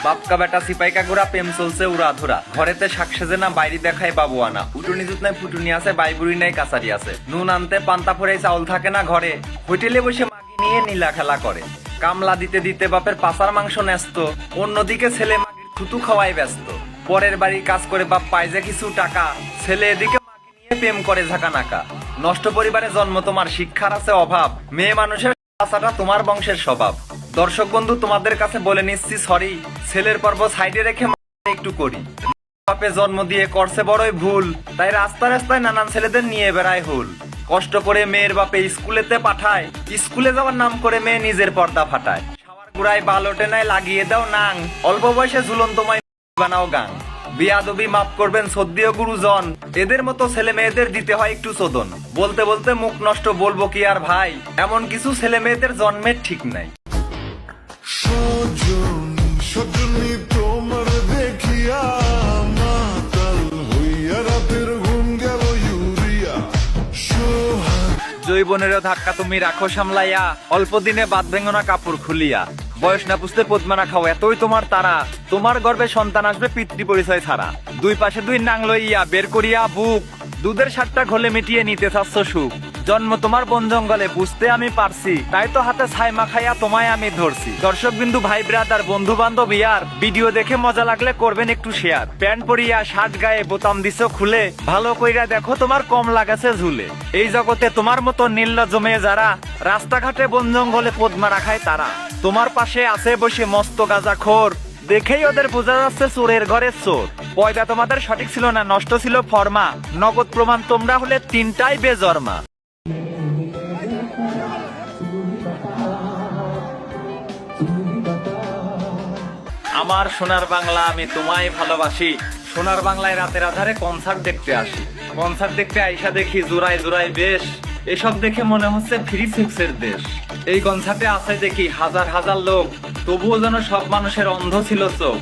বাপকা বেটা সিপাই কাকুরা প্রেম চলছে উড়া ধরা ঘরেতে শাক সেজে না বাইরে দেখায় বাবু আনা উটুনি জুত নাই ফুটুনি আছে বাইবুড়ি নাই কাছারি আছে নুন আনতে পান্তা ফোড়াই চাউল থাকে না ঘরে হোটেলে বসে মাগি নিয়ে নীলা খেলা করে কামলা দিতে দিতে বাপের পাছার মাংস ন্যস্ত অন্যদিকে ছেলে মাগির থুতু খাওয়াই ব্যস্ত পরের বাড়ি কাজ করে বাপ পায় যে কিছু টাকা ছেলে এদিকে মাগি নিয়ে প্রেম করে ঝাঁকা নাকা নষ্ট পরিবারে জন্ম তোমার শিক্ষার আছে অভাব মেয়ে মানুষের আশাটা তোমার বংশের স্বভাব দর্শক বন্ধু তোমাদের কাছে বলে নিচ্ছি সরি ছেলের পর্ব সাইডে রেখে একটু করি বাপে জন্ম দিয়ে করছে বড়ই ভুল তাই রাস্তায় রাস্তায় নানান ছেলেদের নিয়ে বেড়ায় হুল কষ্ট করে মেয়ের বাপে স্কুলেতে পাঠায় স্কুলে যাওয়ার নাম করে মেয়ে নিজের পর্দা ফাটায় খাওয়ার গুড়ায় বাল ওঠে নাই লাগিয়ে দাও নাং অল্প বয়সে ঝুলন তোমায় বানাও গাং বিয়াদবি মাফ করবেন সদ্যীয় গুরুজন এদের মতো ছেলে মেয়েদের দিতে হয় একটু চোদন বলতে বলতে মুখ নষ্ট বলবো কি আর ভাই এমন কিছু ছেলে মেয়েদের জন্মের ঠিক নাই সজনী তোমার দেখিয়া মাতাল হইয়া রাতের ঘুম গেল ইউরিয়া জৈবনেরও ধাক্কা তুমি রাখো সামলাইয়া অল্প দিনে বাদ ভেঙো না কাপড় খুলিয়া বয়স না পুষতে পদ্মানা খাও এতই তোমার তারা তোমার গর্ভে সন্তান আসবে পিতৃ পরিচয় ছাড়া দুই পাশে দুই নাং লইয়া বের করিয়া বুক দুধের সাতটা ঘোলে মিটিয়ে নিতে চাচ্ছ সুখ জন্ম তোমার বন জঙ্গলে বুঝতে আমি পারছি তাই তো হাতে ছাই মাখাইয়া তোমায় আমি ধরছি দর্শক বিন্দু ভাই ব্রাদার বন্ধু বান্ধব ইয়ার ভিডিও দেখে মজা লাগলে করবেন একটু শেয়ার প্যান্ট পরিয়া শার্ট গায়ে বোতাম দিছো খুলে ভালো কইরা দেখো তোমার কম লাগাছে ঝুলে এই জগতে তোমার মতো নির্লজ্জ মেয়ে যারা রাস্তাঘাটে বন জঙ্গলে পদ্মা রাখায় তারা তোমার পাশে আছে বসে মস্ত গাঁজাখোর দেখেই ওদের বোঝা যাচ্ছে চোরের ঘরের চোর পয়দা তোমাদের সঠিক ছিল না নষ্ট ছিল ফরমা নগদ প্রমাণ তোমরা হলে তিনটাই বেজন্মা আমার সোনার বাংলা আমি তোমায় ভালোবাসি সোনার বাংলায় রাতের আধারে কনসার্ট দেখতে আসি কনসার্ট দেখতে আইসা দেখি জোড়ায় জোড়ায় বেশ এসব দেখে মনে হচ্ছে ফ্রি সেক্সের দেশ এই কনসার্টে আছে দেখি হাজার হাজার লোক তবুও যেন সব মানুষের অন্ধ ছিল চোখ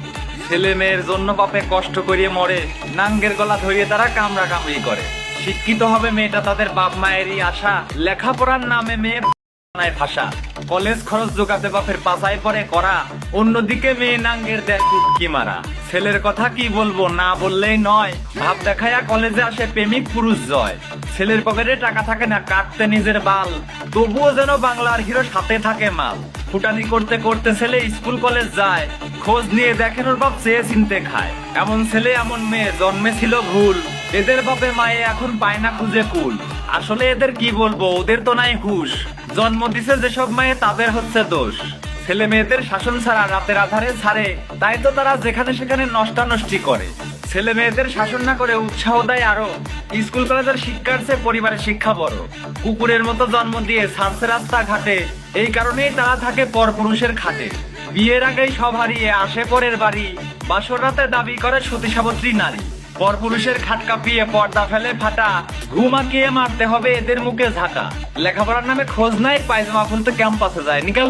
ছেলে মেয়ের জন্য বাপে কষ্ট করিয়ে মরে নাঙ্গের গলা ধরিয়ে তারা কামড়া কামড়ি করে শিক্ষিত হবে মেয়েটা তাদের বাপ মায়েরই আশা লেখাপড়ার নামে মেয়ে ভাষা কলেজ খরচ জোগাতে বাপের পাশায় পরে করা অন্যদিকে মেয়ে নাঙ্গের দেয় টুটকি মারা ছেলের কথা কি বলবো না বললেই নয় ভাব দেখায়া কলেজে আসে প্রেমিক পুরুষ জয় ছেলের পকেটে টাকা থাকে না কাটতে নিজের বাল তবুও যেন বাংলার হিরো সাথে থাকে মাল ফুটানি করতে করতে ছেলে স্কুল কলেজ যায় খোঁজ নিয়ে দেখেন ওর বাপ চেয়ে চিনতে খায় এমন ছেলে এমন মেয়ে জন্মে ছিল ভুল এদের বাপে মায়ে এখন পায় না খুঁজে কুল আসলে এদের কি বলবো ওদের তো নাই হুশ জন্ম দিছে যেসব মায়ে তাদের হচ্ছে দোষ ছেলে মেয়েদের শাসন ছাড়া রাতের আধারে ছাড়ে তাই তো তারা যেখানে সেখানে নষ্টানষ্টি করে ছেলে মেয়েদের শাসন না করে উৎসাহ দেয় আরো স্কুল কলেজের শিক্ষার চেয়ে পরিবারের শিক্ষা বড় কুকুরের মতো জন্ম দিয়ে ছাড়ছে রাস্তা ঘাটে এই কারণেই তারা থাকে পরপুরুষের খাটে বিয়ের আগেই সব হারিয়ে আসে পরের বাড়ি বাসর রাতে দাবি করে সতী সাবিত্রী নারী পরপুরুষের খাট কাঁপিয়ে পর্দা ফেলে ফাটা ঘুমাকিয়ে মারতে হবে এদের মুখে ঝাঁকা লেখাপড়ার নামে খোঁজ নাই পায়জামা খুলতে ক্যাম্পাসে যায় নিকাল